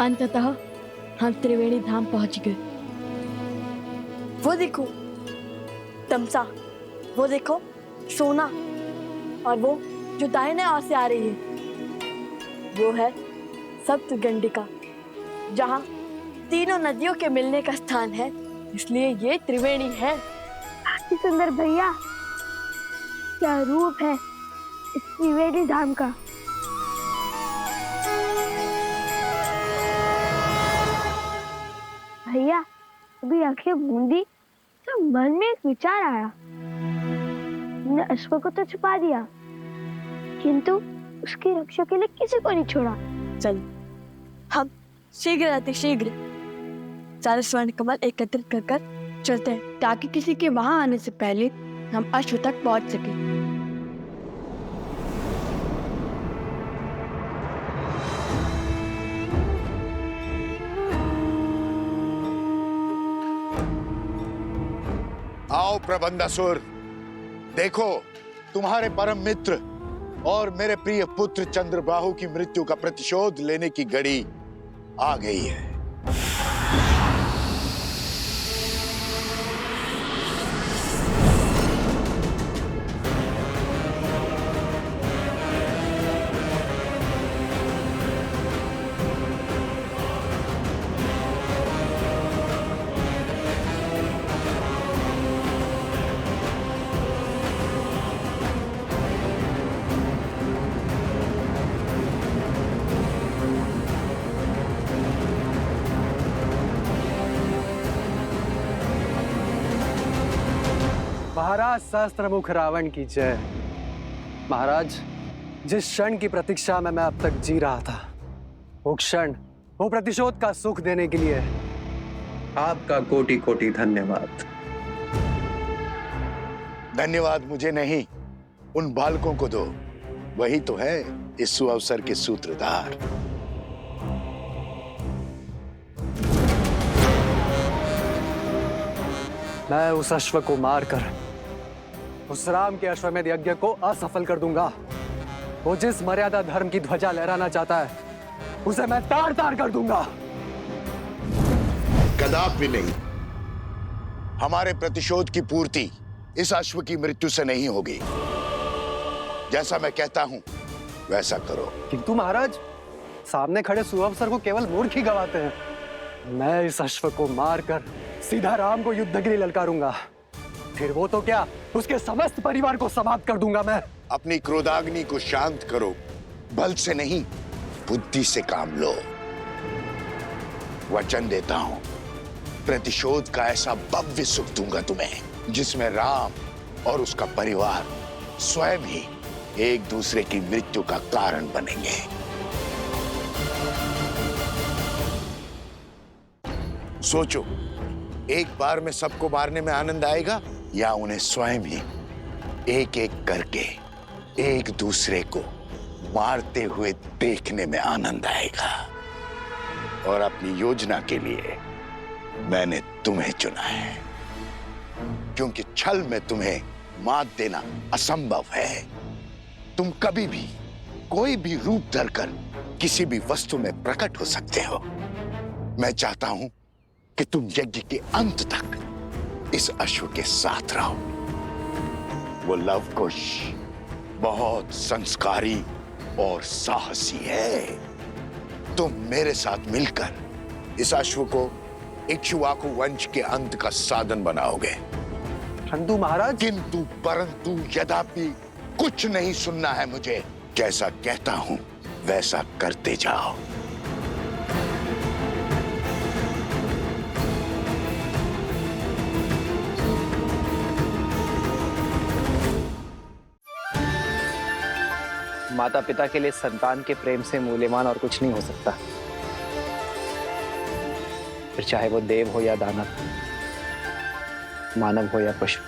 अंततः हम त्रिवेणी धाम पहुंच गए। वो देखो तमसा, वो देखो सोना, और वो जो दाहिने ओर से आ रही है वो है सप्तगंडिका, जहाँ तीनों नदियों के मिलने का स्थान है, इसलिए ये त्रिवेणी है। काफी सुंदर भैया, क्या रूप है इस त्रिवेणी धाम का। भैया अभी आंखें मूंदी तो मन में एक विचार आया। हमने अश्व को तो छुपा दिया, किंतु उसकी रक्षा के लिए किसी को नहीं छोड़ा। चल हम शीघ्र अतिशीघ्र सारे स्वर्ण कमल एकत्रित कर कर चलते हैं, ताकि किसी के वहां आने से पहले हम अश्व तक पहुंच सके। आओ प्रबंधासुर, देखो तुम्हारे परम मित्र और मेरे प्रिय पुत्र चंद्रबाहु की मृत्यु का प्रतिशोध लेने की घड़ी आ गई है। महाराज सहस्त्रमुख रावण की जय। महाराज, जिस क्षण की प्रतीक्षा में मैं अब तक जी रहा था, वो क्षण, वो प्रतिशोध का सुख देने के लिए आपका कोटि कोटि धन्यवाद। धन्यवाद मुझे नहीं, उन बालकों को दो, वही तो है इस सुअवसर के सूत्रधार। मैं उस अश्व को मारकर उस राम के अश्वमेध यज्ञ को असफल कर दूंगा। वो जिस मर्यादा धर्म की ध्वजा लहराना चाहता है, उसे मैं तार तार कर दूंगा। कदापि नहीं। हमारे प्रतिशोध की पूर्ति इस अश्व की मृत्यु से नहीं होगी। जैसा मैं कहता हूं वैसा करो। किंतु महाराज, सामने खड़े सुअवसर को केवल मूर्ख ही गवाते हैं। मैं इस अश्व को मारकर सीधा राम को युद्ध के लिए ललकारूंगा। फिर वो तो क्या, उसके समस्त परिवार को समाप्त कर दूंगा मैं। अपनी क्रोधाग्नि को शांत करो, बल से नहीं बुद्धि से काम लो। वचन देता हूं, प्रतिशोध का ऐसा भव्य सुख दूंगा तुम्हें, जिसमें राम और उसका परिवार स्वयं ही एक दूसरे की मृत्यु का कारण बनेंगे। सोचो, एक बार में सबको मारने में आनंद आएगा या उन्हें स्वयं ही एक एक करके एक दूसरे को मारते हुए देखने में आनंद आएगा। और अपनी योजना के लिए मैंने तुम्हें चुना है, क्योंकि छल में तुम्हें मात देना असंभव है। तुम कभी भी कोई भी रूप धरकर किसी भी वस्तु में प्रकट हो सकते हो। मैं चाहता हूं कि तुम यज्ञ के अंत तक इस अश्व के साथ रहो। वो लवकुश बहुत संस्कारी और साहसी है। तुम मेरे साथ मिलकर इस अश्व को इक्ष्वाकु वंश के अंत का साधन बनाओगे। परंतु महाराज, किंतु परंतु यद्यपि कुछ नहीं सुनना है मुझे। जैसा कहता हूं वैसा करते जाओ। माता पिता के लिए संतान के प्रेम से मूल्यवान और कुछ नहीं हो सकता, फिर चाहे वो देव हो या दानव, मानव हो या पशु।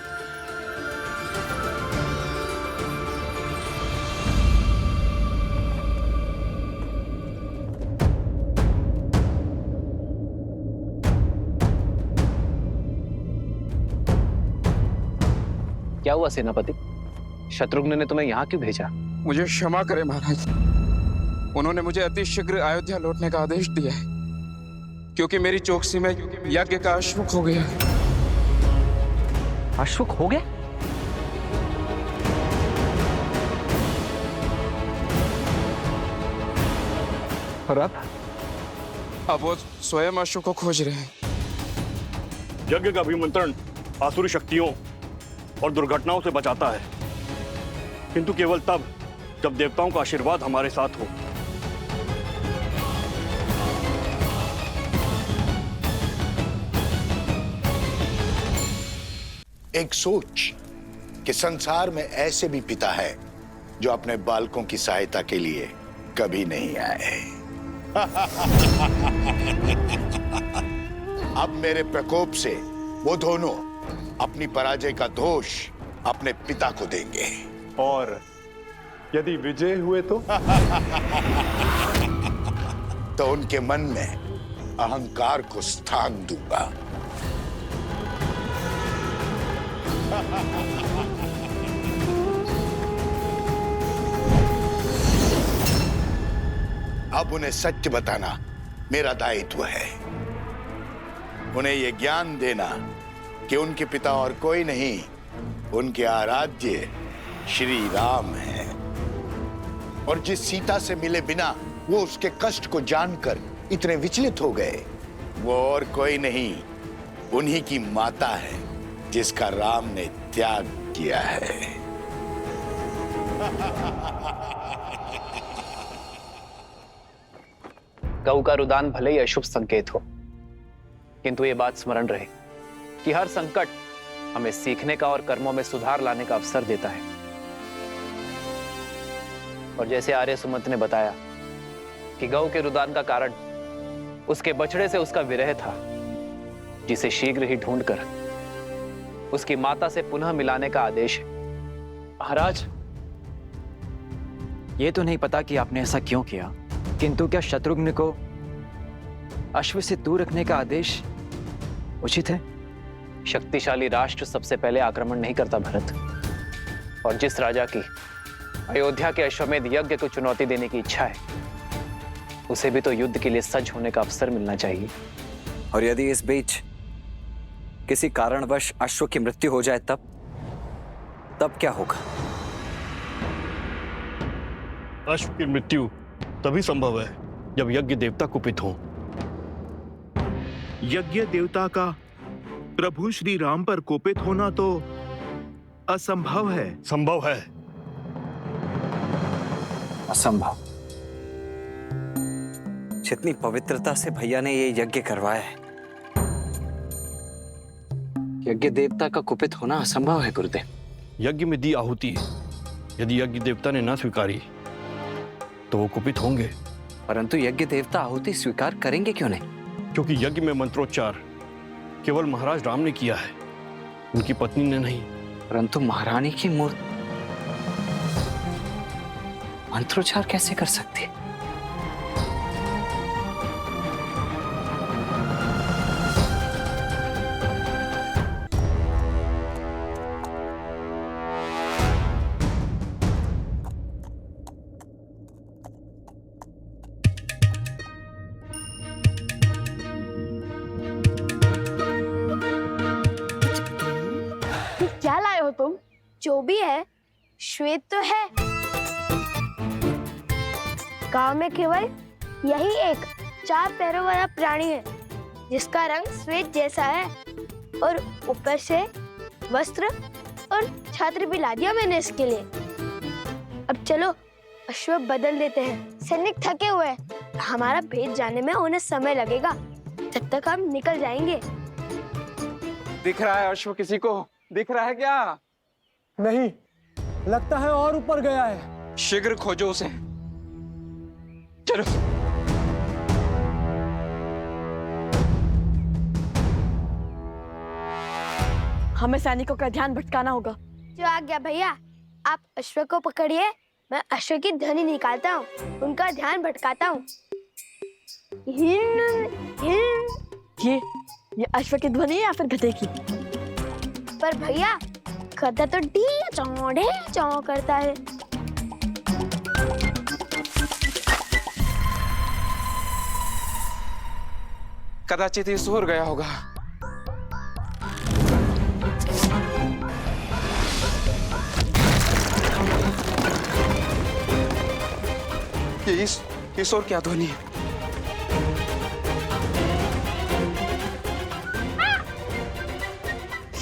क्या हुआ सेनापति? शत्रुघ्न ने तुम्हें यहाँ क्यों भेजा? मुझे क्षमा करें महाराज, उन्होंने मुझे अति शीघ्र अयोध्या लौटने का आदेश दिया है। क्योंकि मेरी चौकसी में यज्ञ का अश्वक हो गया। अश्वक हो गया? और अब वो स्वयं अश्वक को खोज रहे हैं। यज्ञ का अभिमंत्रण आसुरी शक्तियों और दुर्घटनाओं से बचाता है, किंतु केवल तब जब देवताओं का आशीर्वाद हमारे साथ हो। एक सोच कि संसार में ऐसे भी पिता है जो अपने बालकों की सहायता के लिए कभी नहीं आए। अब मेरे प्रकोप से वो दोनों अपनी पराजय का दोष अपने पिता को देंगे। और यदि विजय हुए तो उनके मन में अहंकार को स्थान दूंगा। अब उन्हें सत्य बताना मेरा दायित्व है। उन्हें यह ज्ञान देना कि उनके पिता और कोई नहीं, उनके आराध्य श्री राम हैं। और जिस सीता से मिले बिना वो उसके कष्ट को जानकर इतने विचलित हो गए, वो और कोई नहीं, उन्हीं की माता है जिसका राम ने त्याग किया है। गऊ का रुदान भले ही अशुभ संकेत हो, किंतु ये बात स्मरण रहे कि हर संकट हमें सीखने का और कर्मों में सुधार लाने का अवसर देता है। और जैसे आर्य सुमंत ने बताया कि गऊ के रुदान का कारण उसके बछड़े से उसका विरह था, जिसे शीघ्र ही ढूंढकर उसकी माता से पुनः मिलाने का आदेश है। महाराज, ये तो नहीं पता कि आपने ऐसा क्यों किया, किंतु क्या शत्रुघ्न को अश्व से दूर रखने का आदेश उचित है? शक्तिशाली राष्ट्र सबसे पहले आक्रमण नहीं करता भरत, और जिस राजा की अयोध्या के अश्वमेध यज्ञ को चुनौती देने की इच्छा है, उसे भी तो युद्ध के लिए सज्ज होने का अवसर मिलना चाहिए। और यदि इस बीच किसी कारणवश अश्व की मृत्यु हो जाए तब क्या होगा? अश्व की मृत्यु तभी संभव है जब यज्ञ देवता कुपित हो। यज्ञ देवता का प्रभु श्री राम पर कोपित होना तो असंभव है। संभव है। असंभव? जितनी पवित्रता से भैया ने ये यज्ञ करवाया है, यज्ञ देवता का कुपित होना असंभव है गुरुदेव। यज्ञ में दी आहुति यदि यज्ञ देवता ने ना स्वीकारी तो वो कुपित होंगे। परंतु यज्ञ देवता आहुति स्वीकार करेंगे क्यों नहीं? क्योंकि यज्ञ में मंत्रोच्चार केवल महाराज राम ने किया है, उनकी पत्नी ने नहीं। परंतु महारानी की मूर्ति मंत्रोच्चार कैसे कर सकती है? क्या लाए हो तुम? जो भी है श्वेत तो है। गांव में केवल यही एक 4 पैरों वाला प्राणी है जिसका रंग श्वेत जैसा है, और ऊपर से वस्त्र और छत्र भी ला दिया मैंने इसके लिए। अब चलो अश्व बदल देते हैं। सैनिक थके हुए हैं, हमारा भेद जाने में उन्हें समय लगेगा, तब तक हम निकल जाएंगे। दिख रहा है अश्व किसी को? दिख रहा है क्या? नहीं, लगता है और ऊपर गया है। शीघ्र खोजो उसे। चलो। हमें सैनिकों का ध्यान भटकाना होगा। जो आ गया भैया, आप अश्व को पकड़िए, मैं अश्व की ध्वनि निकालता हूँ, उनका ध्यान भटकाता हूँ। ये अश्व की ध्वनि है या फिर गधे की? पर भैया गधा तो ढी चौ करता है। कदाचित ये सूर गया होगा। ये शोर क्या ध्वनि है?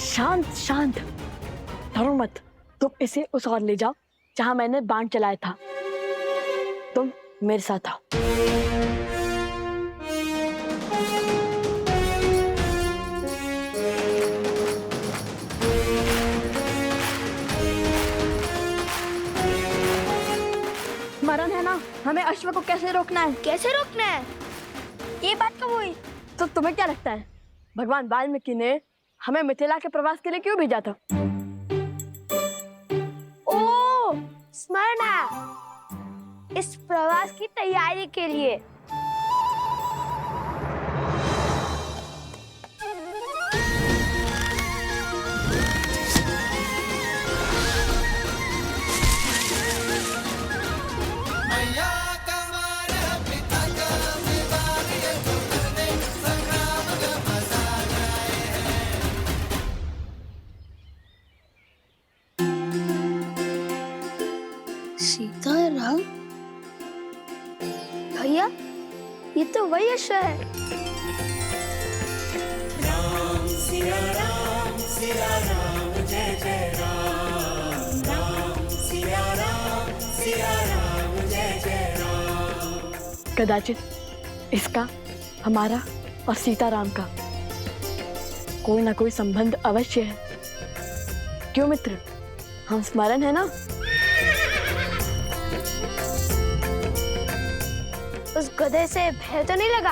शांत शांत, डरो मत। तुम इसे उस ओर ले जाओ जहां मैंने बाण चलाया था। तुम मेरे साथ आओ। स्मरण है ना हमें अश्व को कैसे रोकना है? कैसे रोकना है? ये बात कब हुई? तो तुम्हें क्या लगता है भगवान वाल्मीकि ने हमें मिथिला के प्रवास के लिए क्यों भेजा था? ओ, स्मरण है, इस प्रवास की तैयारी के लिए। सीताराम? भैया, ये तो वही अश्व है। राम सिया राम जय जय राम। राम सिया राम जय जय राम। कदाचित इसका हमारा और सीताराम का कोई ना कोई संबंध अवश्य है। क्यों मित्र, हम स्मरण है ना? उस गधे से भय तो नहीं लगा?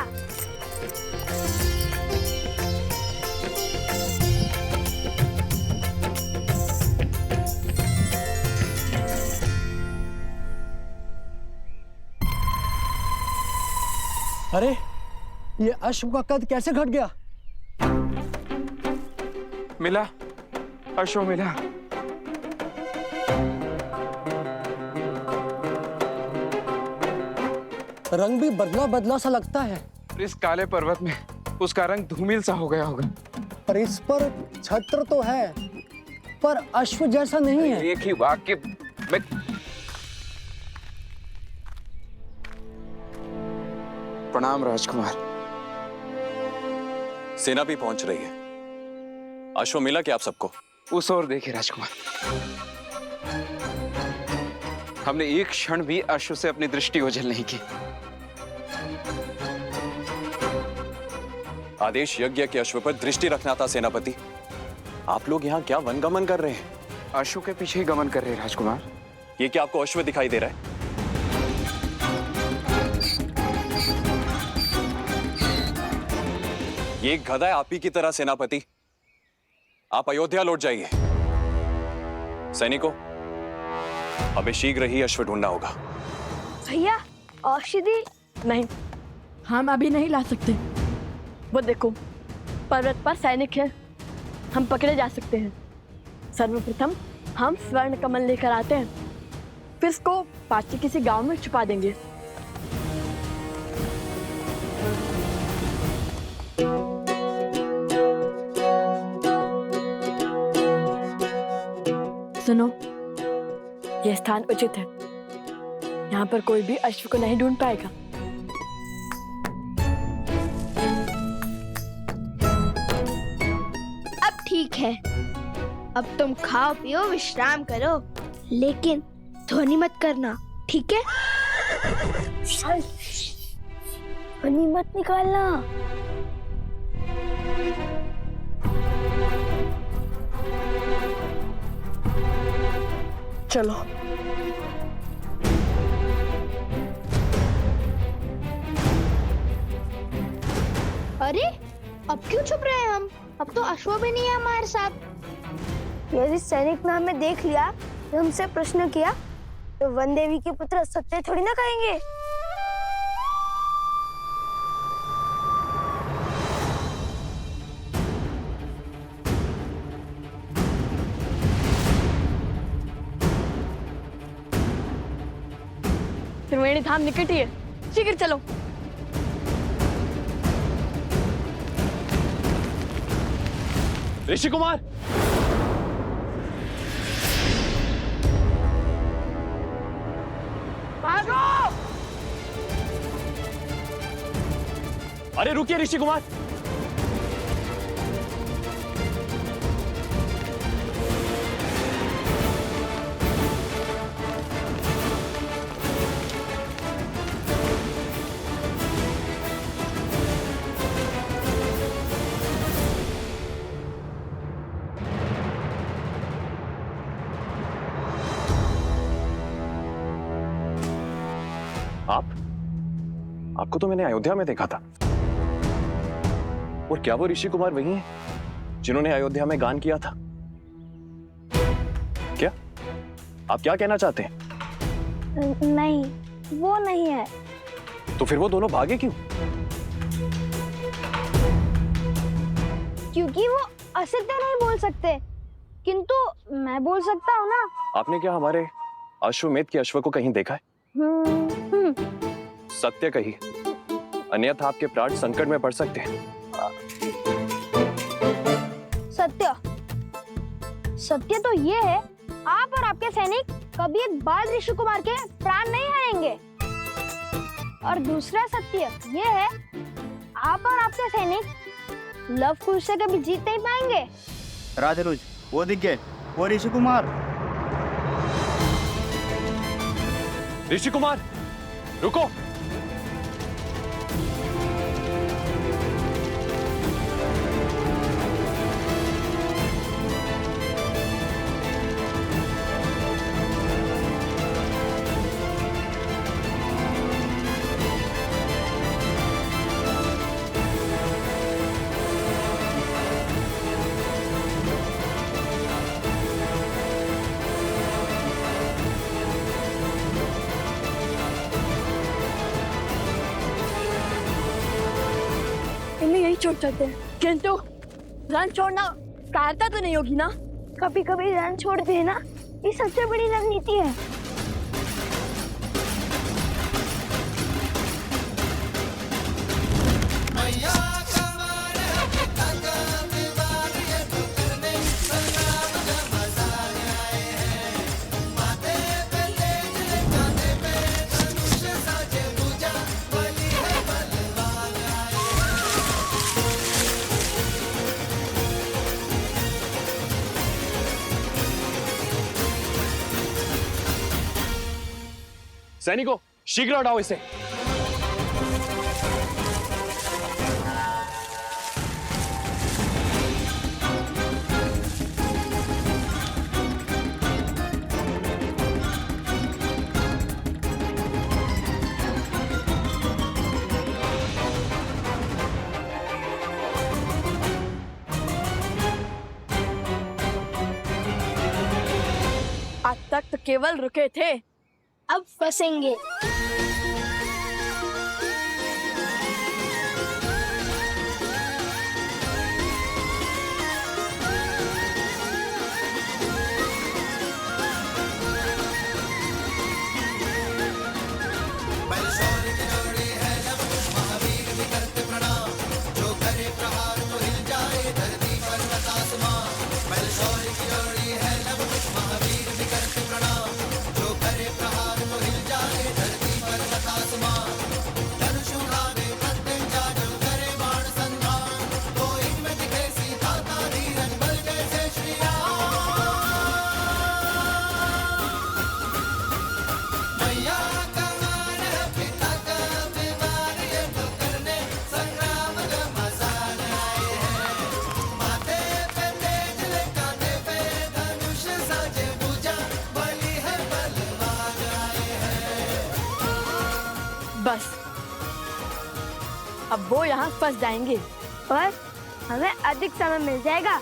अरे, ये अश्व का कद कैसे घट गया? मिला, अश्व मिला। रंग भी बदला बदला सा लगता है। इस काले पर्वत में उसका रंग धूमिल सा हो गया होगा। पर इस पर छत्र तो है, पर अश्व जैसा नहीं है। एक ही वाक्य में प्रणाम राजकुमार। सेना भी पहुंच रही है। अश्व मिला क्या आप सबको? उस ओर देखिए राजकुमार। हमने एक क्षण भी अश्व से अपनी दृष्टि ओझल नहीं की। आदेश यज्ञ के अश्व पर दृष्टि रखना था सेनापति। आप लोग यहाँ क्या वनगमन कर रहे हैं? अश्व के पीछे ही गमन कर रहे हैं राजकुमार। ये क्या आपको अश्व दिखाई दे रहा है? ये एक गधा है आप ही की तरह सेनापति। आप अयोध्या लौट जाइए। सैनिकों, हमें शीघ्र ही अश्व ढूंढना होगा। भैया, औषधि? नहीं, हम अभी नहीं ला सकते। वो देखो, पर्वत पर सैनिक हैं। हम पकड़े जा सकते हैं। सर्वप्रथम हम स्वर्ण कमल लेकर आते हैं, फिर इसको पास के किसी गांव में छुपा देंगे। सुनो, यह स्थान उचित है। यहाँ पर कोई भी अश्व को नहीं ढूंढ पाएगा। अब ठीक है, अब तुम खाओ पियो विश्राम करो, लेकिन ध्वनि मत करना, ठीक है? ध्वनि मत निकालना। चलो। अरे, अब क्यों छुप रहे हैं हम? अब तो अश्व भी नहीं है हमारे साथ। यदि सैनिक ने हमें देख लिया, तो हमसे प्रश्न किया, तो वन देवी के पुत्र सत्य थोड़ी ना कहेंगे। त्रिवेणी धाम निकट ही है, शीघ्र चलो। ऋषि कुमार, भागो! अरे रुकिए ऋषि कुमार। आपको तो मैंने अयोध्या में देखा था। और क्या वो ऋषि कुमार वही हैं जिन्होंने अयोध्या में गान किया था? क्या आप क्या कहना चाहते हैं? नहीं, वो नहीं है। तो फिर वो दोनों भागे क्यों? क्योंकि वो असत्य नहीं बोल सकते, किंतु मैं बोल सकता हूँ ना। आपने क्या हमारे अश्वमेध के अश्व को कहीं देखा है? सत्य कही, अन्यथा आपके प्राण संकट में पड़ सकते हैं। सत्य सत्य तो ये है, आप और आपके सैनिक कभी एक बाल ऋषि कुमार के प्राण नहीं हारेंगे। और दूसरा सत्य ये है, आप और आपके सैनिक लव कुश से कभी जीत नहीं पाएंगे। राजरुज, वो दिख गए, वो ऋषि कुमार। ऋषि कुमार रुको। इन्हें यही छोड़ सकते हैं, किंतु रन छोड़ना कायरता तो नहीं होगी ना? कभी कभी रन छोड़ देना ये सबसे बड़ी रणनीति है। सैनिकों, शीघ्र हटाओ इसे। आज तक तो केवल रुके थे, अब फंसेंगे। बस अब वो यहाँ फंस जाएंगे पर हमें अधिक समय मिल जाएगा।